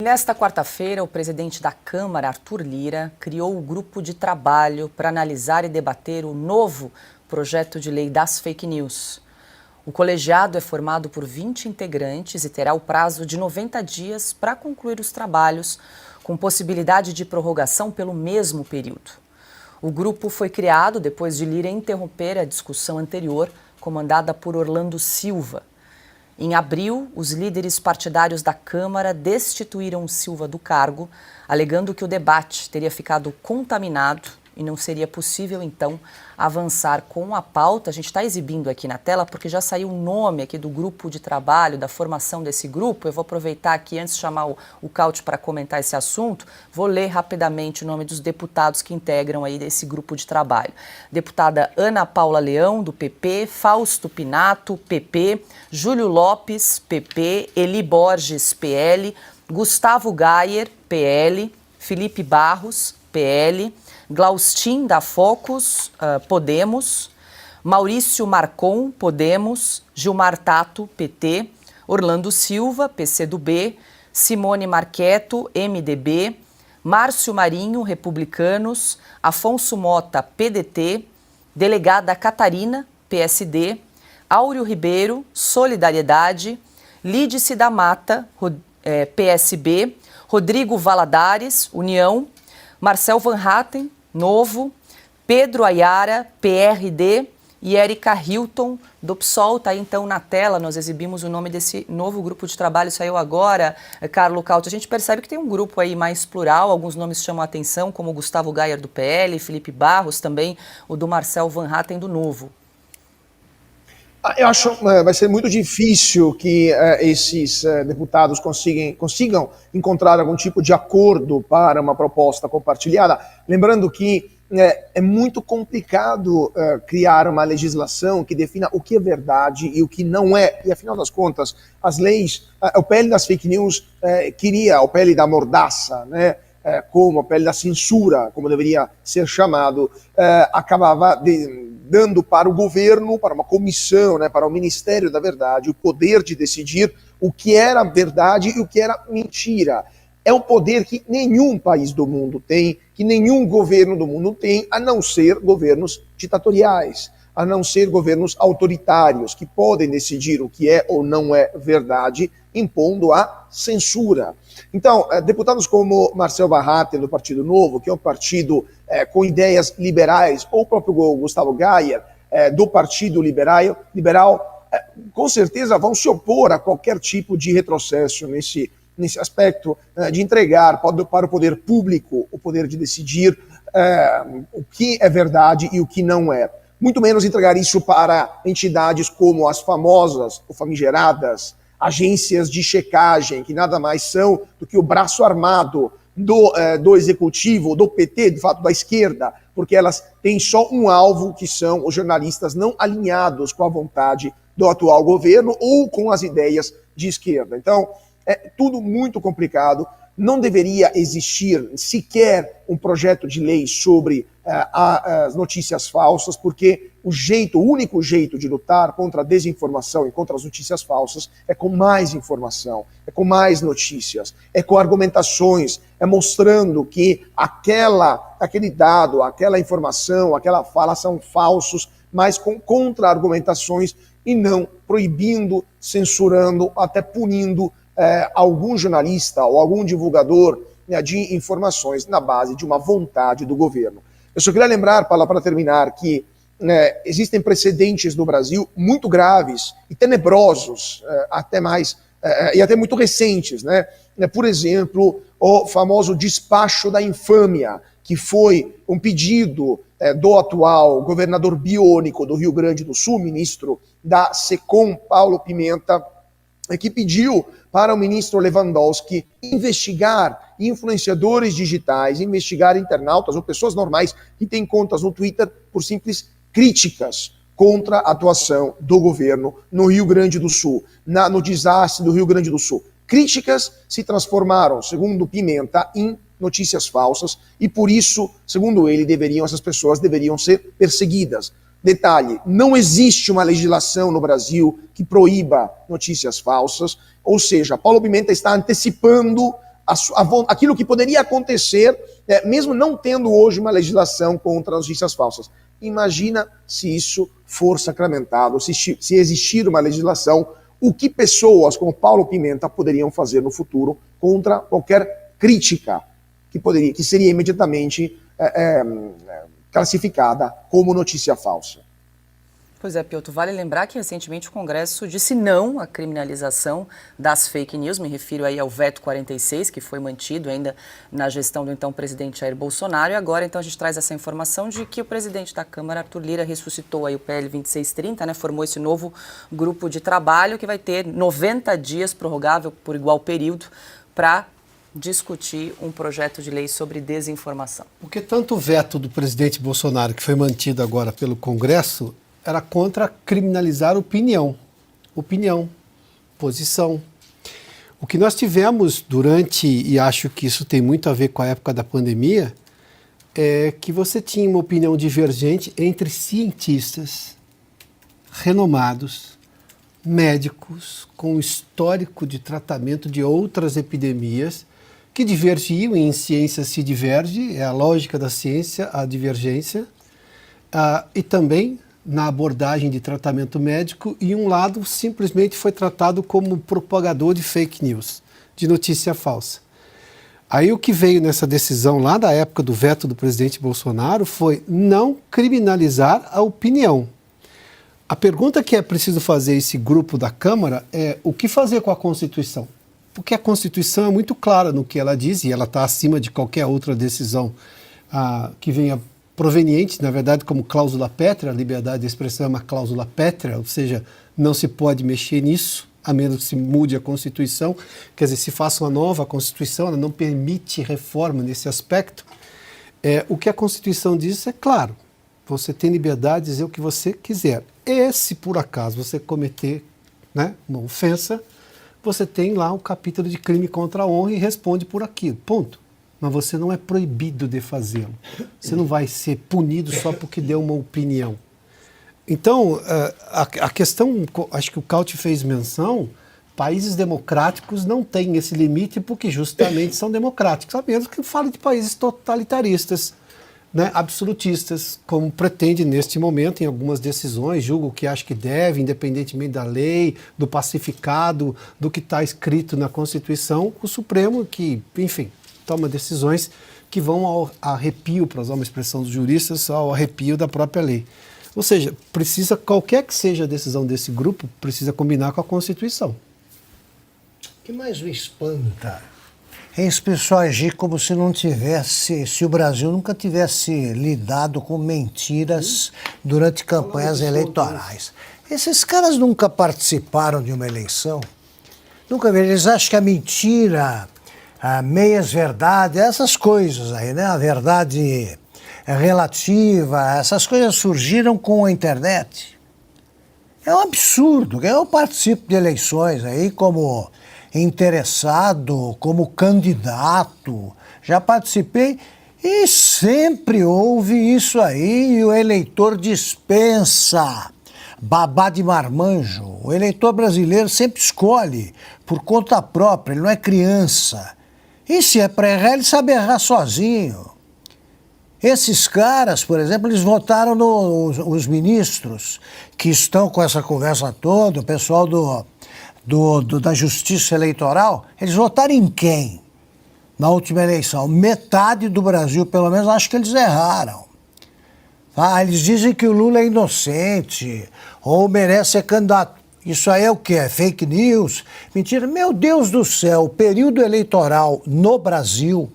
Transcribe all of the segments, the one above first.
Nesta quarta-feira, o presidente da Câmara, Arthur Lira, criou o grupo de trabalho para analisar e debater o novo projeto de lei das fake news. O colegiado é formado por 20 integrantes e terá o prazo de 90 dias para concluir os trabalhos, com possibilidade de prorrogação pelo mesmo período. O grupo foi criado depois de Lira interromper a discussão anterior, comandada por Orlando Silva. Em abril, os líderes partidários da Câmara destituíram Silva do cargo, alegando que o debate teria ficado contaminado e não seria possível, então, avançar com a pauta. A gente está exibindo aqui na tela porque já saiu o nome aqui do grupo de trabalho, da formação desse grupo. Eu vou aproveitar aqui, antes de chamar o Caute para comentar esse assunto, vou ler rapidamente o nome dos deputados que integram aí desse grupo de trabalho. Deputada Ana Paula Leão, do PP, Fausto Pinato, PP, Júlio Lopes, PP, Eli Borges, PL, Gustavo Gayer, PL, Felipe Barros, PL, Glaustin da Focus, Podemos, Maurício Marcon, Podemos, Gilmar Tato, PT, Orlando Silva, PCdoB, Simone Marqueto, MDB, Márcio Marinho, Republicanos, Afonso Mota, PDT, delegada Catarina, PSD, Áureo Ribeiro, Solidariedade, Lídice da Mata, PSB, Rodrigo Valadares, União, Marcel Van Hatten, Novo, Pedro Ayara, PRD e Érica Hilton, do PSOL. Está aí então na tela, nós exibimos o nome desse novo grupo de trabalho, saiu agora, Carlo Caute. A gente percebe que tem um grupo aí mais plural, alguns nomes chamam a atenção, como o Gustavo Gayer do PL, Felipe Barros também, o do Marcel Van Hatten do Novo. Eu acho que vai ser muito difícil que esses deputados consigam encontrar algum tipo de acordo para uma proposta compartilhada. Lembrando que é muito complicado criar uma legislação que defina o que é verdade e o que não é. E, afinal das contas, as leis, o PL das fake news queria, o PL da mordaça, né? Como o PL da censura, como deveria ser chamado, acabava dando para o governo, para uma comissão, né, para o Ministério da Verdade, o poder de decidir o que era verdade e o que era mentira. É um poder que nenhum país do mundo tem, que nenhum governo do mundo tem, a não ser governos ditatoriais, a não ser governos autoritários, que podem decidir o que é ou não é verdade, impondo a censura. Então, deputados como Marcel Van Hatten, do Partido Novo, que é um partido com ideias liberais, ou o próprio Gustavo Gayer, do Partido Liberal, com certeza vão se opor a qualquer tipo de retrocesso nesse aspecto de entregar para o poder público o poder de decidir o que é verdade e o que não é. Muito menos entregar isso para entidades como as famosas ou famigeradas agências de checagem, que nada mais são do que o braço armado do executivo, do PT, de fato da esquerda, porque elas têm só um alvo, que são os jornalistas não alinhados com a vontade do atual governo ou com as ideias de esquerda. Então, é tudo muito complicado. Não deveria existir sequer um projeto de lei sobre as notícias falsas, porque o único jeito de lutar contra a desinformação e contra as notícias falsas é com mais informação, é com mais notícias, é com argumentações, é mostrando que aquele dado, aquela informação, aquela fala são falsos, mas com contra-argumentações e não proibindo, censurando, até punindo algum jornalista ou algum divulgador de informações na base de uma vontade do governo. Eu só queria lembrar, para terminar, que existem precedentes no Brasil muito graves e tenebrosos, e até muito recentes, né? Por exemplo, o famoso despacho da infâmia, que foi um pedido do atual governador biônico do Rio Grande do Sul, ministro da SECOM, Paulo Pimenta, que pediu para o ministro Lewandowski investigar influenciadores digitais, investigar internautas ou pessoas normais que têm contas no Twitter por simples críticas contra a atuação do governo no Rio Grande do Sul, no desastre do Rio Grande do Sul. Críticas se transformaram, segundo Pimenta, em notícias falsas e por isso, segundo ele, essas pessoas deveriam ser perseguidas. Detalhe, não existe uma legislação no Brasil que proíba notícias falsas, ou seja, Paulo Pimenta está antecipando aquilo que poderia acontecer, mesmo não tendo hoje uma legislação contra as notícias falsas. Imagina se isso for sacramentado, se existir uma legislação, o que pessoas como Paulo Pimenta poderiam fazer no futuro contra qualquer crítica que seria imediatamente classificada como notícia falsa. Pois é, Piotr, vale lembrar que recentemente o Congresso disse não à criminalização das fake news, me refiro aí ao veto 46, que foi mantido ainda na gestão do então presidente Jair Bolsonaro, e agora então a gente traz essa informação de que o presidente da Câmara, Arthur Lira, ressuscitou aí o PL 2630, né, formou esse novo grupo de trabalho que vai ter 90 dias, prorrogável por igual período, para discutir um projeto de lei sobre desinformação. Porque tanto o veto do presidente Bolsonaro, que foi mantido agora pelo Congresso, era contra criminalizar opinião, posição. O que nós tivemos durante, e acho que isso tem muito a ver com a época da pandemia, é que você tinha uma opinião divergente entre cientistas renomados, médicos com histórico de tratamento de outras epidemias, que divergiam, e em ciência se diverge, é a lógica da ciência, a divergência, e também na abordagem de tratamento médico, e um lado simplesmente foi tratado como propagador de fake news, de notícia falsa. Aí o que veio nessa decisão lá da época do veto do presidente Bolsonaro foi não criminalizar a opinião. A pergunta que é preciso fazer esse grupo da Câmara é o que fazer com a Constituição? Porque a Constituição é muito clara no que ela diz, e ela está acima de qualquer outra decisão que venha proveniente, na verdade, como cláusula pétrea. A liberdade de expressão é uma cláusula pétrea, ou seja, não se pode mexer nisso, a menos que se mude a Constituição. Quer dizer, se faça uma nova Constituição, ela não permite reforma nesse aspecto. O que a Constituição diz é claro, você tem liberdade de dizer o que você quiser. E se por acaso você cometer, né, uma ofensa, você tem lá o capítulo de crime contra a honra e responde por aquilo, ponto. Mas você não é proibido de fazê-lo. Você não vai ser punido só porque deu uma opinião. Então, a questão, acho que o Cauti fez menção, países democráticos não têm esse limite porque justamente são democráticos, a menos que fale de países totalitaristas, né, absolutistas, como pretende neste momento em algumas decisões, julgo que acho que deve, independentemente da lei, do pacificado, do que está escrito na Constituição, o Supremo que, enfim, toma decisões que vão ao arrepio, para usar uma expressão dos juristas, ao arrepio da própria lei. Ou seja, precisa, qualquer que seja a decisão desse grupo, precisa combinar com a Constituição. O que mais me espanta é esse pessoal agir como se não tivesse, se o Brasil nunca tivesse lidado com mentiras durante campanhas eleitorais. Esses caras nunca participaram de uma eleição, nunca viram. Eles acham que a mentira, a meias-verdades, essas coisas aí, né? A verdade relativa, essas coisas surgiram com a internet. É um absurdo. Eu participo de eleições aí como interessado, como candidato, já participei e sempre houve isso aí e o eleitor dispensa babá de marmanjo. O eleitor brasileiro sempre escolhe por conta própria, ele não é criança. E se é para errar, ele sabe errar sozinho. Esses caras, por exemplo, eles votaram os ministros que estão com essa conversa toda, o pessoal da Justiça Eleitoral, eles votaram em quem? Na última eleição. Metade do Brasil, pelo menos, acho que eles erraram. Eles dizem que o Lula é inocente ou merece ser candidato. Isso aí é o quê? É fake news? Mentira. Meu Deus do céu, o período eleitoral no Brasil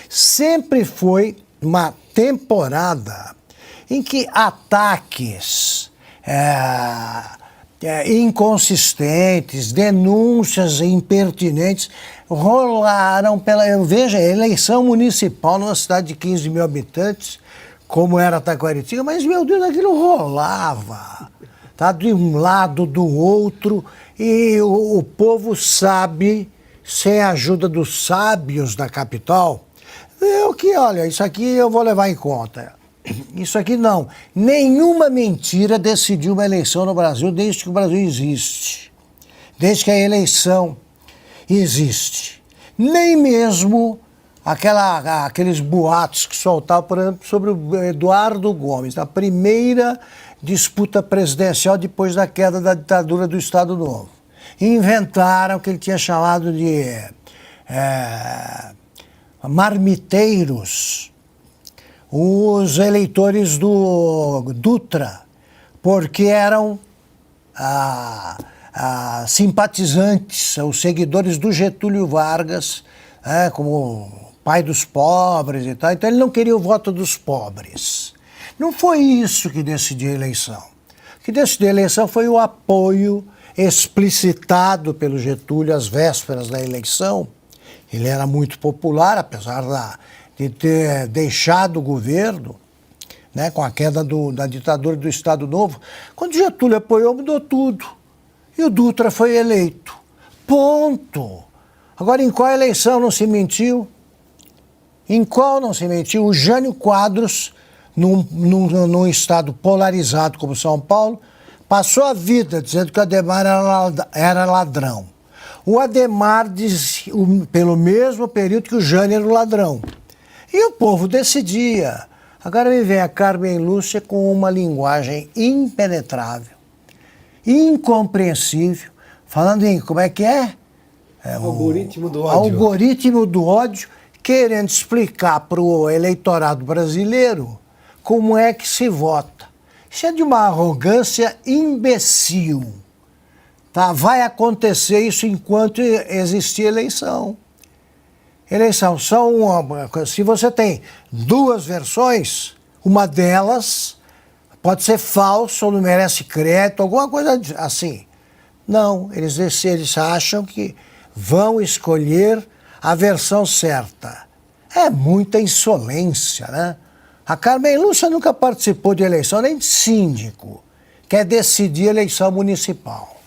sempre foi uma temporada em que ataques inconsistentes, denúncias impertinentes rolaram veja, eleição municipal numa cidade de 15 mil habitantes, como era Taquaritinga, mas, meu Deus, aquilo rolava, tá? De um lado, do outro, e o povo sabe, sem a ajuda dos sábios da capital, olha, isso aqui eu vou levar em conta. Isso aqui não. Nenhuma mentira decidiu uma eleição no Brasil desde que o Brasil existe. Desde que a eleição existe. nem mesmo aqueles boatos que soltavam, por exemplo, sobre o Eduardo Gomes, na primeira disputa presidencial depois da queda da ditadura do Estado Novo. Inventaram o que ele tinha chamado de marmiteiros, os eleitores do Dutra, porque eram simpatizantes, os seguidores do Getúlio Vargas, como pai dos pobres e tal. Então ele não queria o voto dos pobres. Não foi isso que decidiu a eleição. O que decidiu a eleição foi o apoio explicitado pelo Getúlio às vésperas da eleição. Ele era muito popular, apesar de ter deixado o governo, né, com a queda da ditadura do Estado Novo. Quando Getúlio apoiou, mudou tudo. E o Dutra foi eleito. Ponto. Agora, em qual eleição não se mentiu? Em qual não se mentiu? O Jânio Quadros, num estado polarizado como São Paulo, passou a vida dizendo que o Adhemar era ladrão. O Adhemar diz, pelo mesmo período que o Jânio era o ladrão. E o povo decidia. Agora me vem a Carmen Lúcia com uma linguagem impenetrável, incompreensível, falando em, como é que é? Algoritmo do ódio. Algoritmo do ódio, querendo explicar para o eleitorado brasileiro como é que se vota. Isso é de uma arrogância imbecil. Tá? Vai acontecer isso enquanto existir eleição. Eleição se você tem duas versões, uma delas pode ser falsa ou não merece crédito, alguma coisa assim. Não, eles acham que vão escolher a versão certa. É muita insolência, né? A Carmen Lúcia nunca participou de eleição, nem de síndico. Quer decidir eleição municipal.